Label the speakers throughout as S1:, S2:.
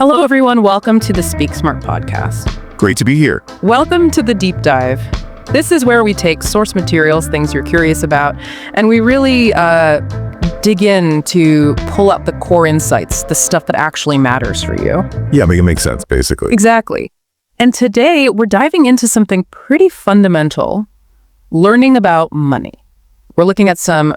S1: Hello, everyone. Welcome to the Speak Smart podcast.
S2: Great to be here.
S1: Welcome to the deep dive. This is where we take source materials, things you're curious about, and we really dig in to pull out the core insights, the stuff that actually matters for you.
S2: Yeah, make it make sense, basically.
S1: Exactly. And today we're diving into something pretty fundamental, learning about money. We're looking at some,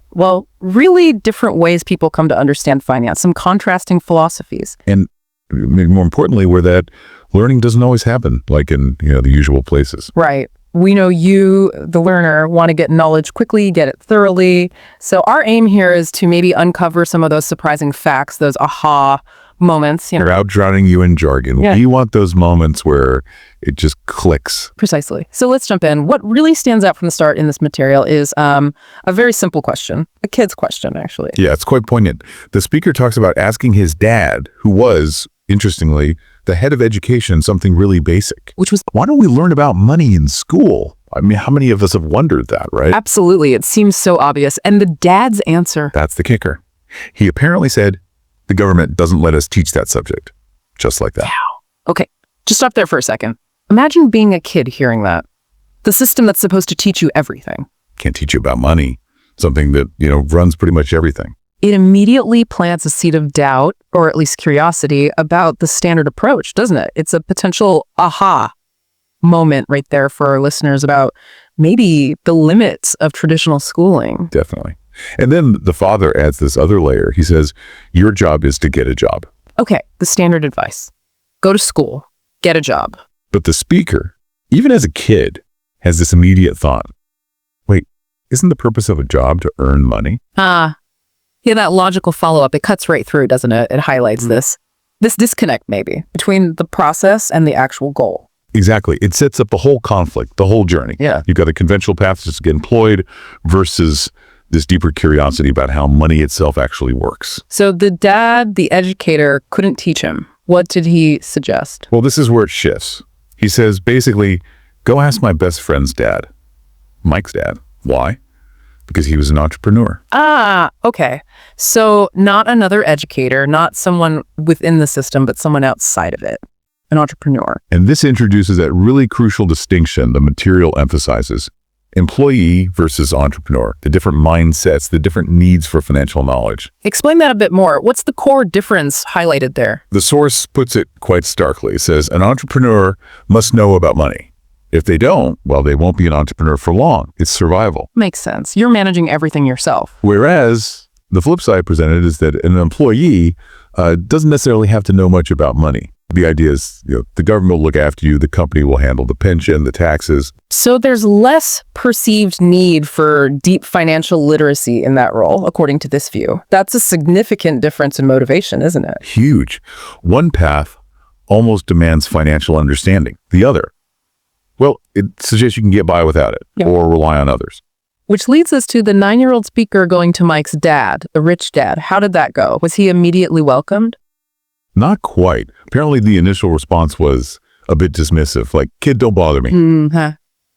S1: really different ways people come to understand finance, some contrasting philosophies.
S2: And more importantly, where that learning doesn't always happen, like in the usual places.
S1: Right. We know you, the learner, want to get knowledge quickly, get it thoroughly. So our aim here is to maybe uncover some of those surprising facts, those aha moments.
S2: They're out drowning you in jargon.
S1: Yeah.
S2: We want those moments where it just clicks.
S1: Precisely. So let's jump in. What really stands out from the start in this material is a very simple question, a kid's question, actually.
S2: Yeah, it's quite poignant. The speaker talks about asking his dad, who was, interestingly, the head of education, something really basic.
S1: Which was,
S2: why don't we learn about money in school? I mean, how many of us have wondered that, right?
S1: absolutely. It seems so obvious. And the dad's answer.
S2: That's the kicker. He apparently said, the government doesn't let us teach that subject. Just like that.
S1: Wow. Okay, just stop there for a second. Imagine being a kid hearing that. The system that's supposed to teach you everything.
S2: Can't teach you about money. Something that, runs pretty much everything.
S1: It immediately plants a seed of doubt, or at least curiosity, about the standard approach, doesn't it? It's a potential aha moment right there for our listeners about maybe the limits of traditional schooling.
S2: Definitely. And then the father adds this other layer. He says, your job is to get a job.
S1: Okay, the standard advice. Go to school, get a job.
S2: But the speaker, even as a kid, has this immediate thought. Wait, isn't the purpose of a job to earn money?
S1: Yeah, that logical follow-up, it cuts right through, doesn't it? It highlights this disconnect maybe between the process and the actual goal.
S2: Exactly. It sets up the whole conflict, the whole journey.
S1: Yeah.
S2: You've got a conventional path just to get employed versus this deeper curiosity about how money itself actually works.
S1: So the dad, the educator, couldn't teach him. What did he suggest?
S2: Well, this is where it shifts. He says, basically, go ask my best friend's dad, Mike's dad. Why? Because he was an entrepreneur.
S1: Okay. So not another educator, not someone within the system, but someone outside of it, an entrepreneur.
S2: And this introduces that really crucial distinction the material emphasizes. Employee versus entrepreneur, the different mindsets, the different needs for financial knowledge.
S1: Explain that a bit more. What's the core difference highlighted there?
S2: The source puts it quite starkly. It says, an entrepreneur must know about money. If they don't, they won't be an entrepreneur for long. It's survival.
S1: Makes sense. You're managing everything yourself.
S2: Whereas the flip side presented is that an employee doesn't necessarily have to know much about money. The idea is, the government will look after you, the company will handle the pension, the taxes.
S1: So there's less perceived need for deep financial literacy in that role, according to this view. That's a significant difference in motivation, isn't it?
S2: Huge. One path almost demands financial understanding. The other, it suggests you can get by without it or rely on others.
S1: Which leads us to the 9-year-old speaker going to Mike's dad, the rich dad. How did that go? Was he immediately welcomed?
S2: Not quite. Apparently the initial response was a bit dismissive, like, kid, don't bother me.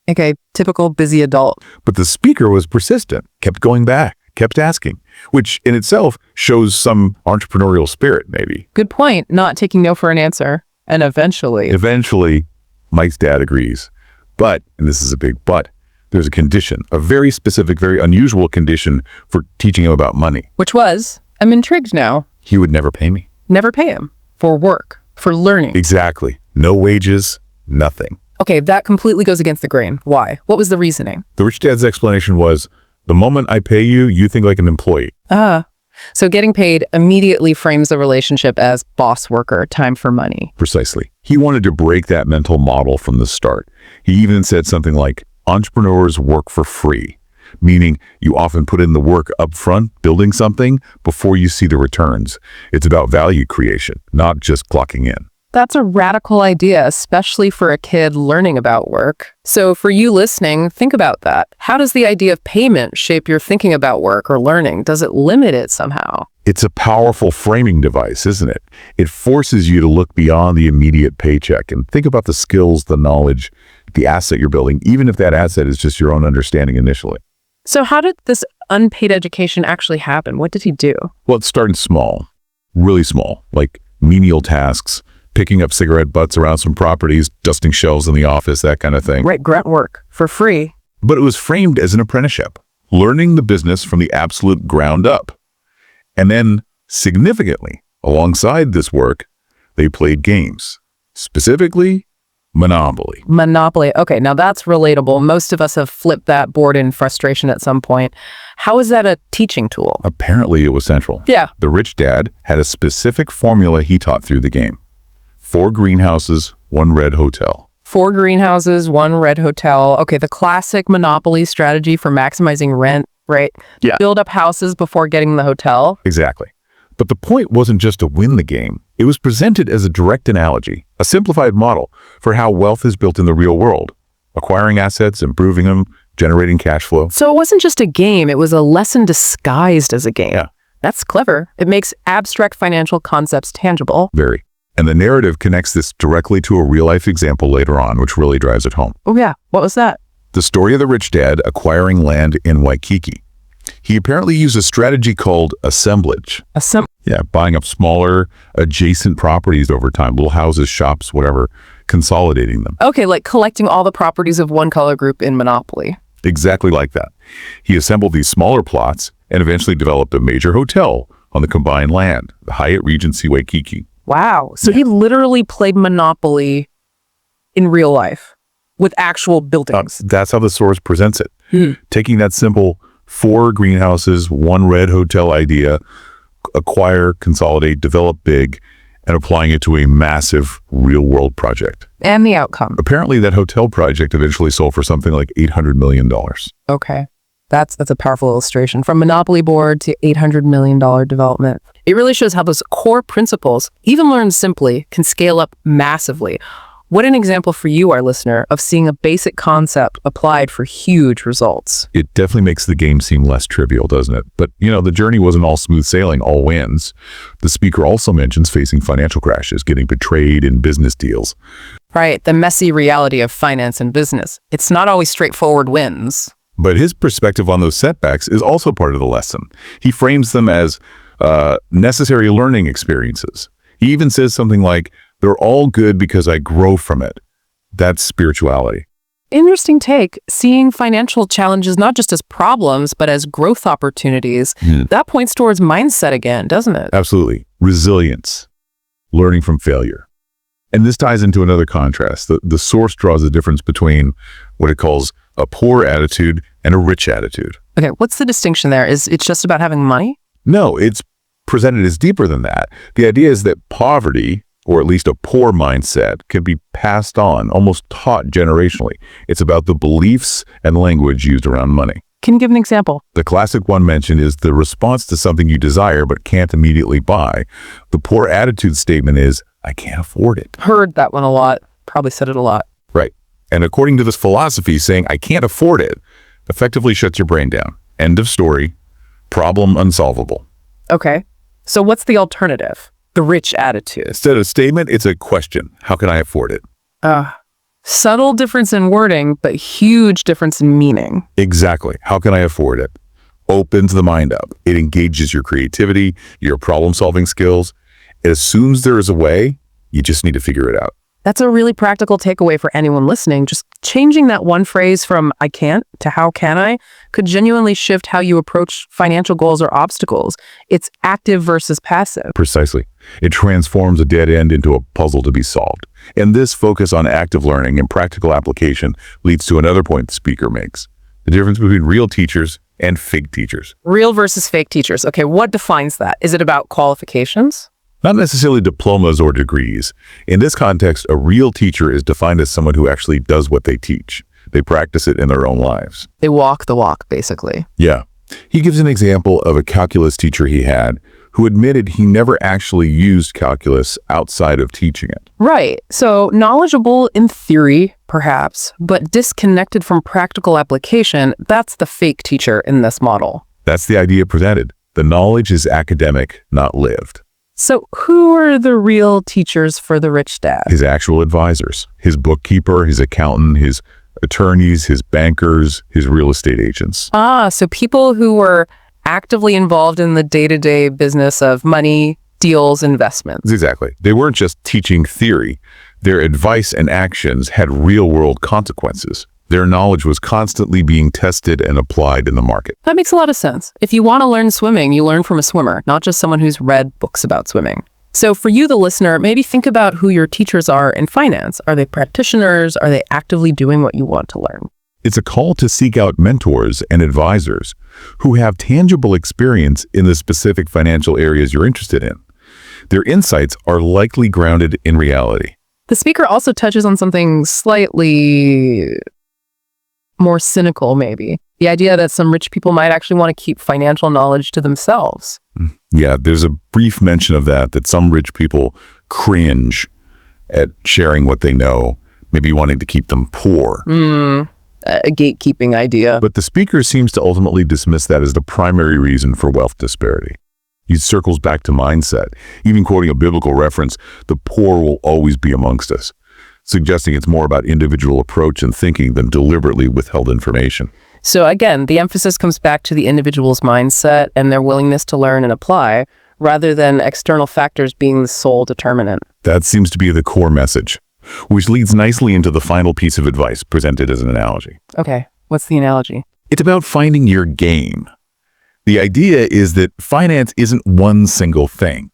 S1: Okay, typical busy adult.
S2: But the speaker was persistent, kept going back, kept asking, which in itself shows some entrepreneurial spirit, maybe.
S1: Good point, not taking no for an answer. And eventually,
S2: Mike's dad agrees. But, and this is a big but, there's a condition, a very specific, very unusual condition for teaching him about money.
S1: Which was, I'm intrigued now.
S2: He would never pay me.
S1: Never pay him for work, for learning.
S2: Exactly. No wages, nothing.
S1: Okay, that completely goes against the grain. Why? What was the reasoning?
S2: The rich dad's explanation was, the moment I pay you, you think like an employee.
S1: So getting paid immediately frames the relationship as boss-worker, time for money.
S2: Precisely. He wanted to break that mental model from the start. He even said something like, entrepreneurs work for free, meaning you often put in the work up front, building something, before you see the returns. It's about value creation, not just clocking in.
S1: That's a radical idea, especially for a kid learning about work. So for you listening, think about that. How does the idea of payment shape your thinking about work or learning? Does it limit it somehow?
S2: It's a powerful framing device, isn't it? It forces you to look beyond the immediate paycheck and think about the skills, the knowledge, the asset you're building, even if that asset is just your own understanding initially.
S1: So how did this unpaid education actually happen? What did he do?
S2: Well, it started small, really small, like menial tasks, picking up cigarette butts around some properties, dusting shelves in the office, that kind of thing.
S1: Right, grunt work for free.
S2: But it was framed as an apprenticeship, learning the business from the absolute ground up. And then, significantly, alongside this work, they played games, specifically Monopoly.
S1: Monopoly. Okay, now that's relatable. Most of us have flipped that board in frustration at some point. How is that a teaching tool?
S2: Apparently, it was central.
S1: Yeah.
S2: The rich dad had a specific formula he taught through the game. 4 greenhouses, 1 red hotel.
S1: 4 greenhouses, 1 red hotel. Okay, the classic Monopoly strategy for maximizing rent, right?
S2: Yeah.
S1: Build up houses before getting the hotel.
S2: Exactly. But the point wasn't just to win the game. It was presented as a direct analogy, a simplified model for how wealth is built in the real world, acquiring assets, improving them, generating cash flow.
S1: So it wasn't just a game, it was a lesson disguised as a game.
S2: Yeah.
S1: That's clever. It makes abstract financial concepts tangible.
S2: Very. And the narrative connects this directly to a real-life example later on, which really drives it home.
S1: Oh yeah, what was that?
S2: The story of the rich dad acquiring land in Waikiki. He apparently used a strategy called assemblage. Yeah, buying up smaller, adjacent properties over time, little houses, shops, whatever, consolidating them.
S1: Okay, like collecting all the properties of one color group in Monopoly.
S2: Exactly like that. He assembled these smaller plots and eventually developed a major hotel on the combined land, the Hyatt Regency Waikiki.
S1: Wow. So he literally played Monopoly in real life with actual buildings.
S2: That's how the source presents it. Taking that simple 4 greenhouses, 1 red hotel idea, acquire, consolidate, develop big, and applying it to a massive real-world project.
S1: And the outcome.
S2: Apparently, that hotel project eventually sold for something like $800 million.
S1: Okay. That's a powerful illustration. From Monopoly board to $800 million development. It really shows how those core principles, even learned simply, can scale up massively. What an example for you, our listener, of seeing a basic concept applied for huge results.
S2: It definitely makes the game seem less trivial, doesn't it? But, the journey wasn't all smooth sailing, all wins. The speaker also mentions facing financial crashes, getting betrayed in business deals.
S1: Right, the messy reality of finance and business. It's not always straightforward wins.
S2: But his perspective on those setbacks is also part of the lesson. He frames them as necessary learning experiences. He even says something like, they're all good because I grow from it. That's spirituality.
S1: Interesting take. Seeing financial challenges not just as problems, but as growth opportunities. That points towards mindset again, doesn't it?
S2: Absolutely. Resilience. Learning from failure. And this ties into another contrast. The source draws a difference between what it calls a poor attitude and a rich attitude.
S1: Okay, what's the distinction there? Is it just about having money?
S2: No, it's presented as deeper than that. The idea is that poverty, or at least a poor mindset, can be passed on, almost taught generationally. It's about the beliefs and language used around money.
S1: Can you give an example?
S2: The classic one mentioned is the response to something you desire but can't immediately buy. The poor attitude statement is, I can't afford it.
S1: Heard that one a lot. Probably said it a lot.
S2: Right. And according to this philosophy, saying, I can't afford it, effectively shuts your brain down. End of story. Problem unsolvable.
S1: Okay. So what's the alternative? The rich attitude.
S2: Instead of statement, it's a question. How can I afford it?
S1: Subtle difference in wording, but huge difference in meaning.
S2: Exactly. How can I afford it? Opens the mind up. It engages your creativity, your problem-solving skills. It assumes there is a way. You just need to figure it out.
S1: That's a really practical takeaway for anyone listening. Just changing that one phrase from I can't to how can I could genuinely shift how you approach financial goals or obstacles. It's active versus passive.
S2: Precisely. It transforms a dead end into a puzzle to be solved. And this focus on active learning and practical application leads to another point the speaker makes. The difference between real teachers and fake teachers.
S1: Real versus fake teachers. Okay, what defines that? Is it about qualifications?
S2: Not necessarily diplomas or degrees. In this context, a real teacher is defined as someone who actually does what they teach. They practice it in their own lives.
S1: They walk the walk, basically.
S2: Yeah. He gives an example of a calculus teacher he had who admitted he never actually used calculus outside of teaching it.
S1: Right. So knowledgeable in theory, perhaps, but disconnected from practical application. That's the fake teacher in this model.
S2: That's the idea presented. The knowledge is academic, not lived.
S1: So who are the real teachers for the rich dad?
S2: His actual advisors, his bookkeeper, his accountant, his attorneys, his bankers, his real estate agents.
S1: So people who were actively involved in the day-to-day business of money, deals, investments.
S2: Exactly. They weren't just teaching theory. Their advice and actions had real-world consequences. Their knowledge was constantly being tested and applied in the market.
S1: That makes a lot of sense. If you want to learn swimming, you learn from a swimmer, not just someone who's read books about swimming. So for you, the listener, maybe think about who your teachers are in finance. Are they practitioners? Are they actively doing what you want to learn?
S2: It's a call to seek out mentors and advisors who have tangible experience in the specific financial areas you're interested in. Their insights are likely grounded in reality.
S1: The speaker also touches on something slightly more cynical, maybe. The idea that some rich people might actually want to keep financial knowledge to themselves.
S2: Yeah, there's a brief mention of that some rich people cringe at sharing what they know, maybe wanting to keep them poor.
S1: A gatekeeping idea.
S2: But the speaker seems to ultimately dismiss that as the primary reason for wealth disparity. He circles back to mindset, even quoting a biblical reference, the poor will always be amongst us, suggesting it's more about individual approach and thinking than deliberately withheld information.
S1: So again, the emphasis comes back to the individual's mindset and their willingness to learn and apply, rather than external factors being the sole determinant.
S2: That seems to be the core message, which leads nicely into the final piece of advice presented as an analogy.
S1: Okay, what's the analogy?
S2: It's about finding your game. The idea is that finance isn't one single thing.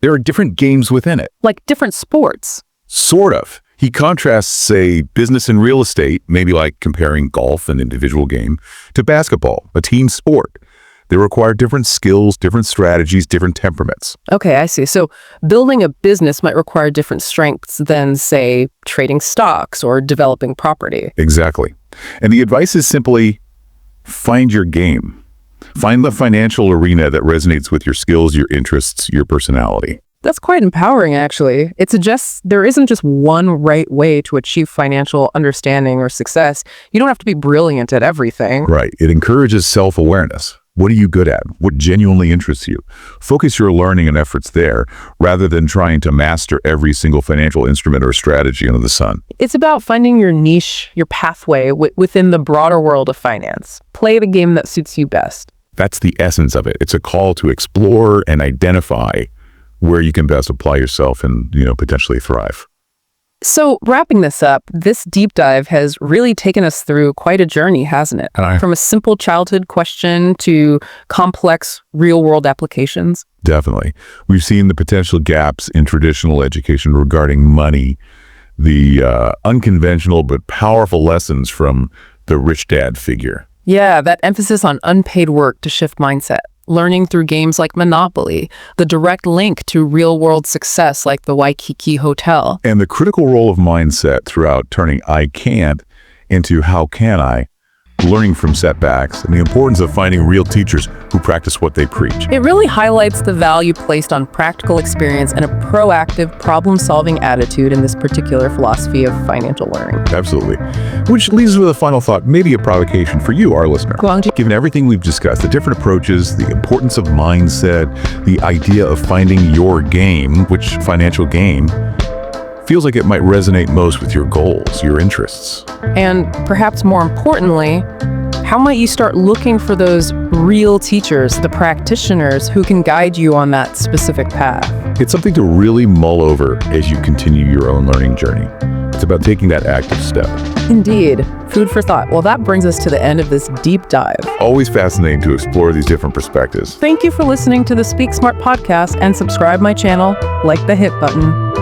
S2: There are different games within it.
S1: Like different sports.
S2: Sort of. He contrasts, say, business and real estate, maybe like comparing golf, an individual game, to basketball, a team sport. They require different skills, different strategies, different temperaments.
S1: Okay, I see. So building a business might require different strengths than, say, trading stocks or developing property.
S2: Exactly. And the advice is simply find your game. Find the financial arena that resonates with your skills, your interests, your personality.
S1: That's quite empowering, actually. It suggests there isn't just one right way to achieve financial understanding or success. You don't have to be brilliant at everything.
S2: Right. It encourages self-awareness. What are you good at? What genuinely interests you? Focus your learning and efforts there, rather than trying to master every single financial instrument or strategy under the sun.
S1: It's about finding your niche, your pathway within the broader world of finance. Play the game that suits you best.
S2: That's the essence of it. It's a call to explore and identify where you can best apply yourself and, potentially thrive.
S1: So wrapping this up, this deep dive has really taken us through quite a journey, hasn't it? From a simple childhood question to complex real-world applications.
S2: Definitely. We've seen the potential gaps in traditional education regarding money, the unconventional but powerful lessons from the rich dad figure.
S1: Yeah, that emphasis on unpaid work to shift mindset. Learning through games like Monopoly, the direct link to real-world success like the Waikiki Hotel.
S2: And the critical role of mindset throughout turning I can't into how can I, learning from setbacks, and the importance of finding real teachers who practice what they preach.
S1: It really highlights the value placed on practical experience and a proactive problem-solving attitude in this particular philosophy of financial learning.
S2: Absolutely. Which leaves us with a final thought, maybe a provocation for you, our listener. Given everything we've discussed, the different approaches, the importance of mindset, the idea of finding your game, which financial game, feels like it might resonate most with your goals, your interests.
S1: And perhaps more importantly, how might you start looking for those real teachers, the practitioners who can guide you on that specific path?
S2: It's something to really mull over as you continue your own learning journey. It's about taking that active step.
S1: Indeed. Food for thought. Well, that brings us to the end of this deep dive.
S2: Always fascinating to explore these different perspectives.
S1: Thank you for listening to the Speak Smart podcast, and subscribe my channel, like the hit button.